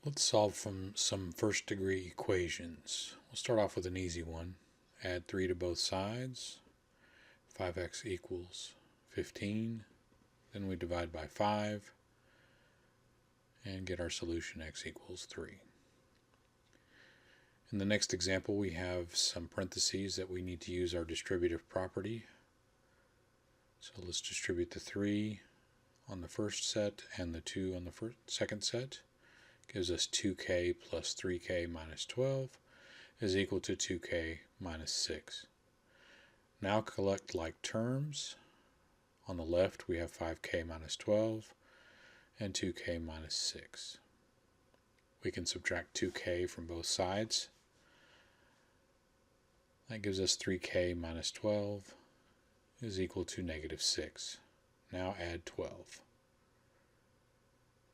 Let's solve from some first degree equations. We'll start off with an easy one. Add 3 to both sides. 5x equals 15. Then we divide by 5 and get our solution x equals 3. In the next example, we have some parentheses that we need to use our distributive property. So let's distribute the 3 on the first set and the 2 on the second set. Gives us 2k plus 3k minus 12 is equal to 2k minus 6. Now collect like terms. On the left we have 5k minus 12 and 2k minus 6. We can subtract 2k from both sides. That gives us 3k minus 12 is equal to negative 6. Now add 12.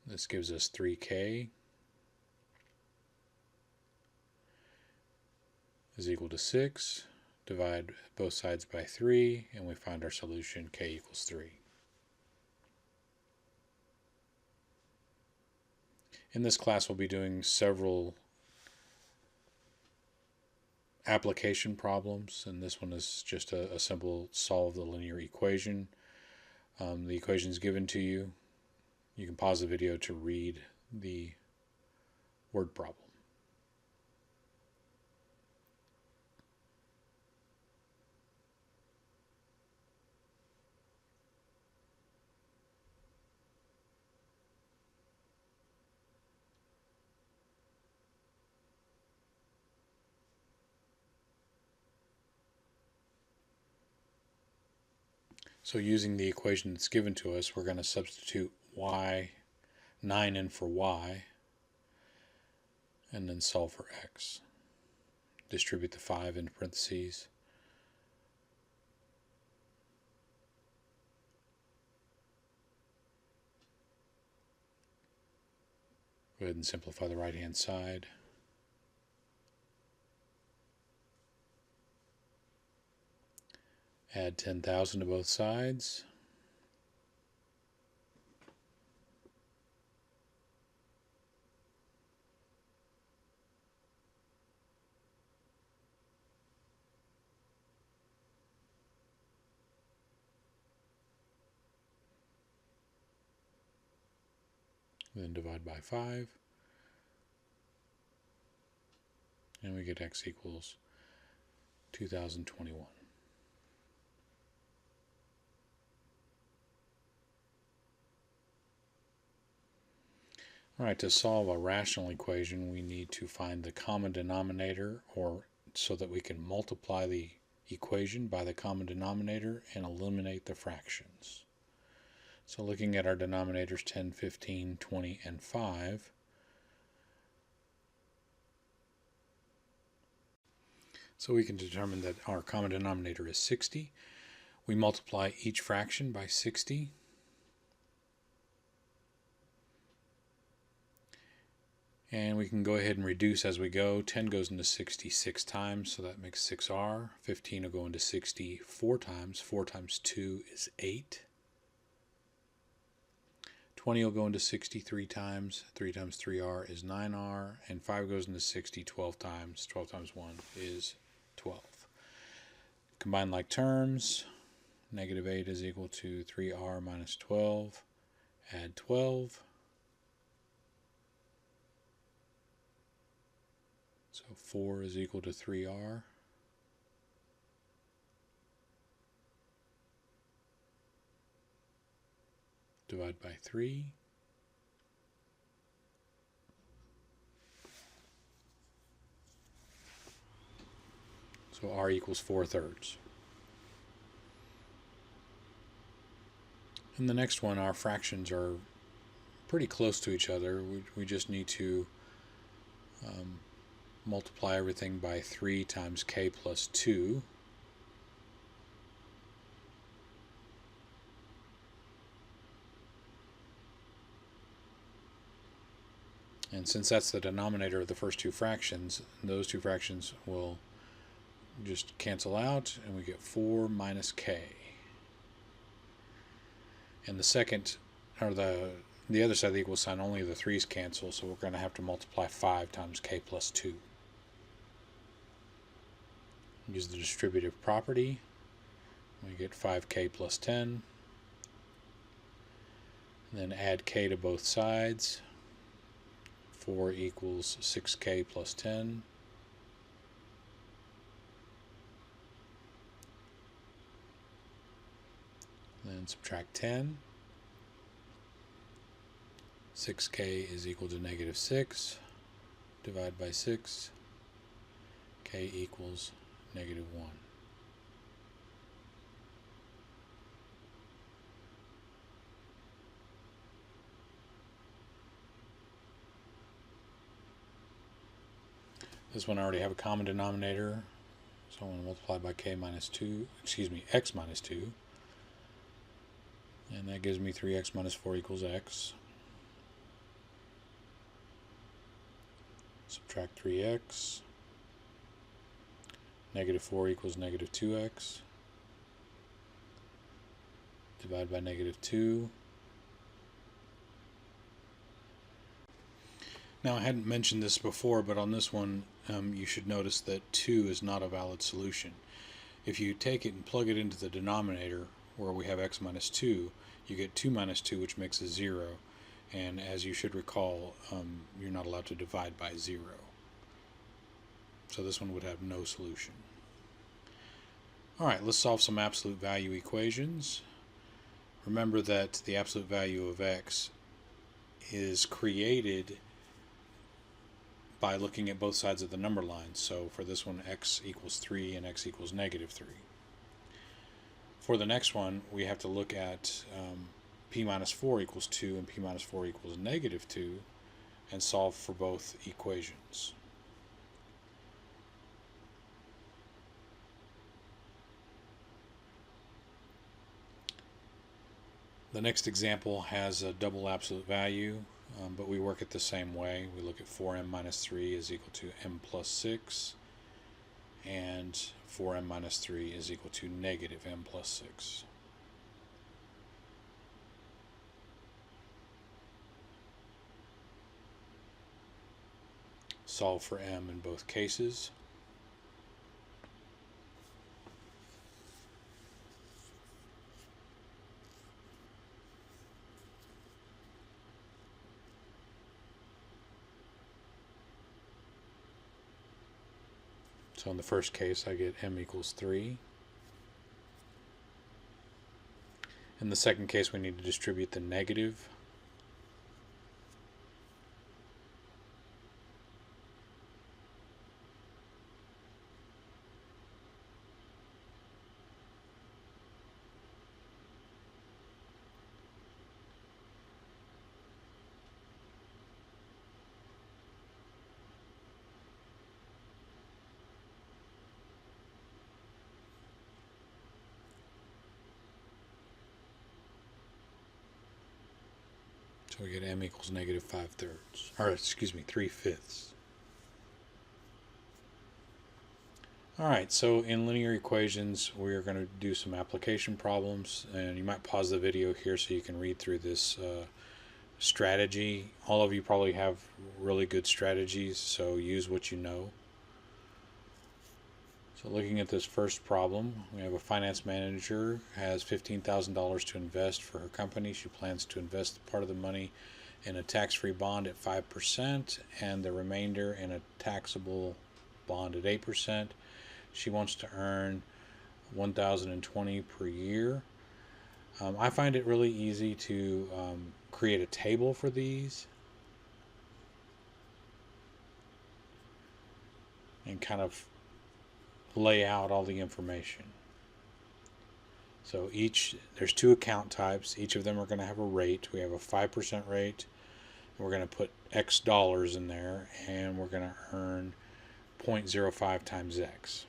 This gives us 3k is equal to 6. Divide both sides by 3 and we find our solution k equals 3. In this class we'll be doing several application problems, and this one is just a simple solve the linear equation. The equation is given to you. You can pause the video to read the word problem. So using the equation that's given to us, we're going to substitute 9 in for y, and then solve for x. Distribute the 5 into parentheses. Go ahead and simplify the right-hand side. Add 10,000 to both sides. Then divide by 5. And we get x equals 2021. Alright, to solve a rational equation, we need to find the common denominator, or so that we can multiply the equation by the common denominator and eliminate the fractions. So looking at our denominators 10, 15, 20, and 5, so we can determine that our common denominator is 60. We multiply each fraction by 60. And we can go ahead and reduce as we go. 10 goes into 60 6 times, so that makes 6r. 15 will go into 60 4 times. 4 times 2 is 8. 20 will go into 60 3 times. 3 times 3r is 9r. And 5 goes into 60 12 times. 12 times 1 is 12. Combine like terms. Negative 8 is equal to 3r minus 12. Add 12. So 4 is equal to 3r. Divide by 3. So r equals 4/3. In the next one, our fractions are pretty close to each other. We just need to multiply everything by 3 times k plus 2. And since that's the denominator of the first two fractions, those two fractions will just cancel out, and we get 4 minus k. And the second, or the the other side of the equal sign, only the 3's cancel, so we're going to have to multiply 5 times k plus 2. Use the distributive property. We get 5k plus 10. And then add k to both sides. 4 equals 6k plus 10. Then subtract 10. 6k is equal to negative 6. Divide by 6. K equals negative 1. This one I already have a common denominator, so I'm going to multiply by k minus 2, x minus 2. And that gives me 3x minus 4 equals x. Subtract 3x. Negative 4 equals negative 2x. Divide by negative 2. Now, I hadn't mentioned this before, but on this one, you should notice that 2 is not a valid solution. If you take it and plug it into the denominator, where we have x minus 2, you get 2 minus 2, which makes a 0. And as you should recall, you're not allowed to divide by 0. So this one would have no solution. Alright, let's solve some absolute value equations. Remember that the absolute value of x is created by looking at both sides of the number line. So for this one, x equals 3 and x equals negative 3. For the next one, we have to look at p minus 4 equals 2 and p minus 4 equals negative 2 and solve for both equations. The next example has a double absolute value, but we work it the same way. We look at 4m minus 3 is equal to m plus 6, and 4m minus 3 is equal to negative m plus 6. Solve for m in both cases. So in the first case, I get m equals 3. In the second case, we need to distribute the negative. So we get m equals negative 5/3, or excuse me, 3/5. Alright, so in linear equations, we are going to do some application problems, and you might pause the video here so you can read through this strategy. All of you probably have really good strategies, so use what you know. So looking at this first problem, we have a finance manager has $15,000 to invest for her company. She plans to invest part of the money in a tax-free bond at 5% and the remainder in a taxable bond at 8%. She wants to earn $1,020 per year. I find it really easy to create a table for these and kind of lay out all the information. So there's 2 account types. Each of them are going to have a rate. We have a 5% rate. We're going to put X dollars in there, and we're going to earn 0.05 times X.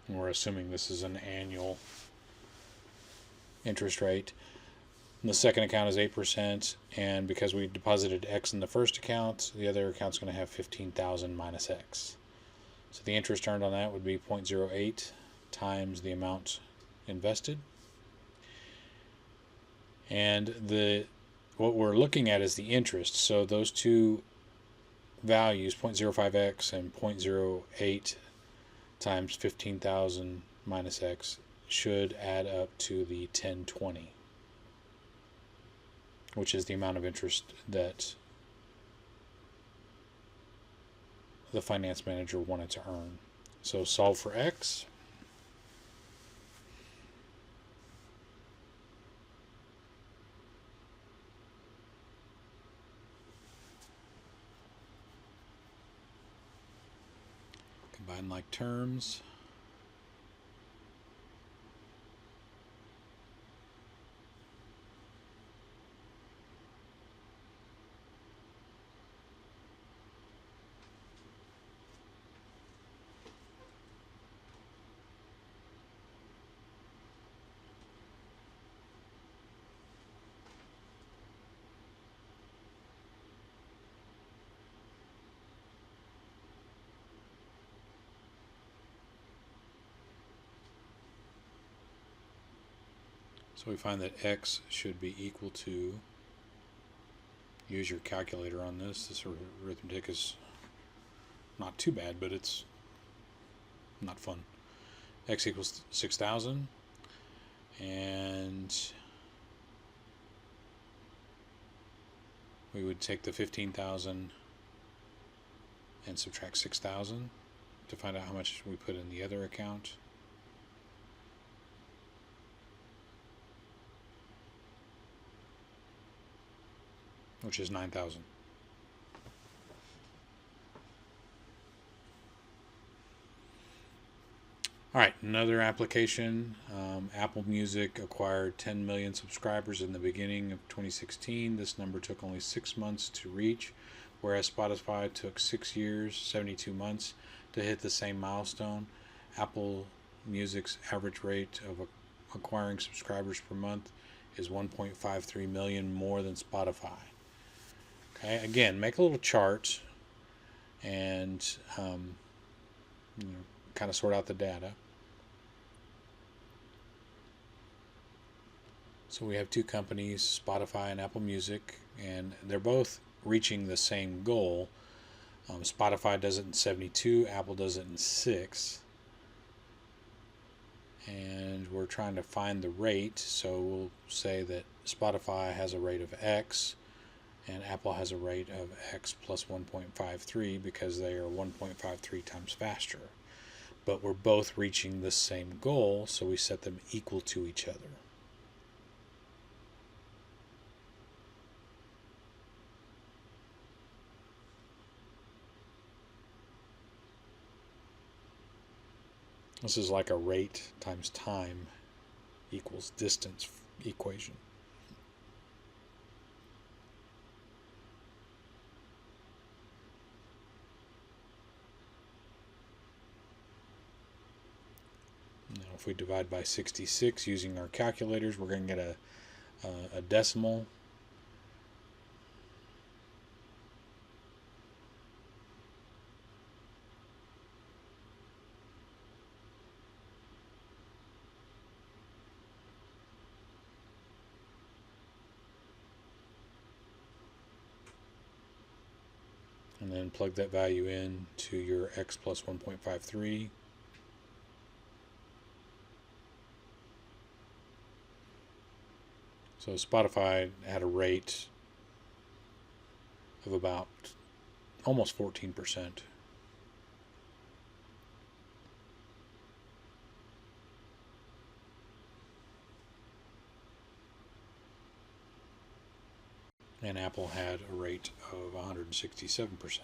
And we're assuming this is an annual interest rate. And the second account is 8%, and because we deposited X in the first account, the other account's going to have 15,000 minus X. So the interest earned on that would be 0.08 times the amount invested. And what we're looking at is the interest. So those two values, 0.05x and 0.08 times 15,000 minus x, should add up to the 1020, which is the amount of interest that the finance manager wanted to earn. So solve for x. Combine like terms. So we find that x should be equal to, use your calculator on this. This arithmetic is not too bad, but it's not fun. X equals 6,000, and we would take the 15,000 and subtract 6,000 to find out how much we put in the other account. Which is 9,000. All right, another application. Apple Music acquired 10 million subscribers in the beginning of 2016. This number took only 6 months to reach, whereas Spotify took 6 years, 72 months to hit the same milestone. Apple Music's average rate of acquiring subscribers per month is 1.53 million more than Spotify. Okay, again, make a little chart and kind of sort out the data. So we have two companies, Spotify and Apple Music, and they're both reaching the same goal. Spotify does it in 72, Apple does it in 6. And we're trying to find the rate, so we'll say that Spotify has a rate of X and Apple has a rate of X plus 1.53 because they are 1.53 times faster. But we're both reaching the same goal, so we set them equal to each other. This is like a rate times time equals distance equation. Now if we divide by 66 using our calculators, we're going to get a decimal. And then plug that value in to your X plus 1.53. So Spotify had a rate of about almost 14%. And Apple had a rate of 167%.